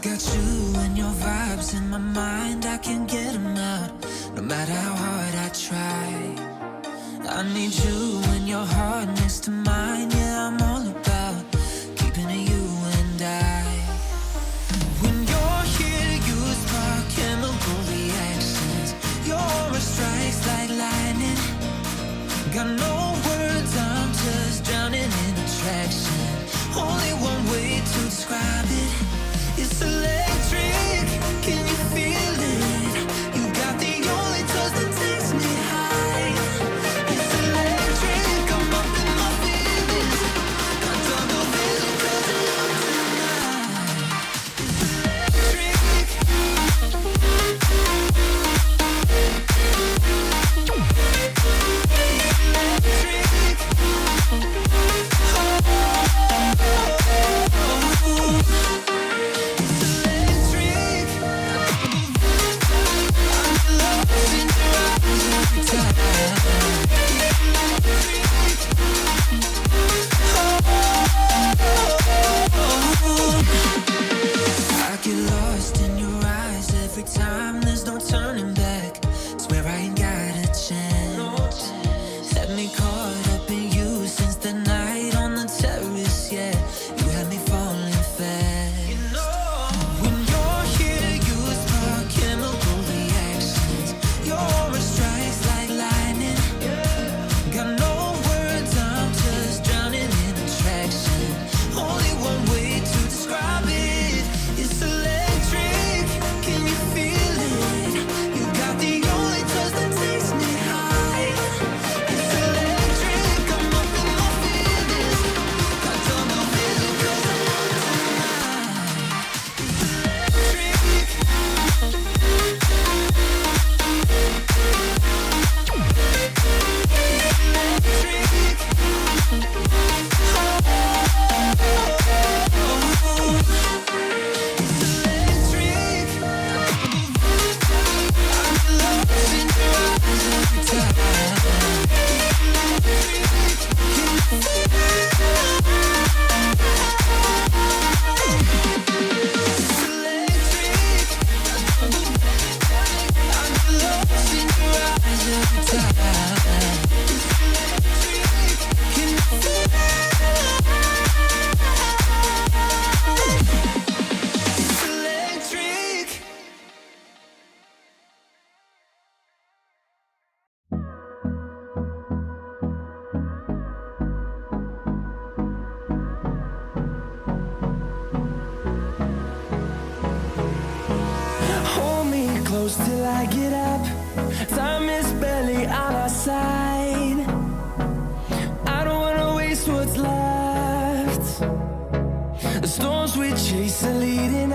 got you and your vibes in my mind, I can't get them out, no matter how hard I try. I need you and your heart next to mine, yeah, I'm all about keeping it you and I. When you're here, you spark chemical reactions, your aura strikes like lightning. Got no words, I'm just drowning in attraction. Only one way to describe it. It's electric, can you feel it? You got the only touch that takes me high. It's electric, I'm up in my feelings. Got double vision 'cause I love tonight. It's electric. I get lost in your eyes every time, there's no turning back. Swear I ain't got a chance. Had me caught up in you since the night on the terrace, yeah. You had me falling fast. When you're here, you spark chemical reactions. Your aura strikes like lightning. Got no words, I'm just drowning in attraction. Only one way to describe it. It's electric, can you feel it? You got the only touch that takes me high. It's electric, I'm up in my feelings. Got double vision 'cause I love tonight. It's electric. Hold me close till I get up. Time is barely on our side. I don't wanna waste what's left. The storms we chase are leading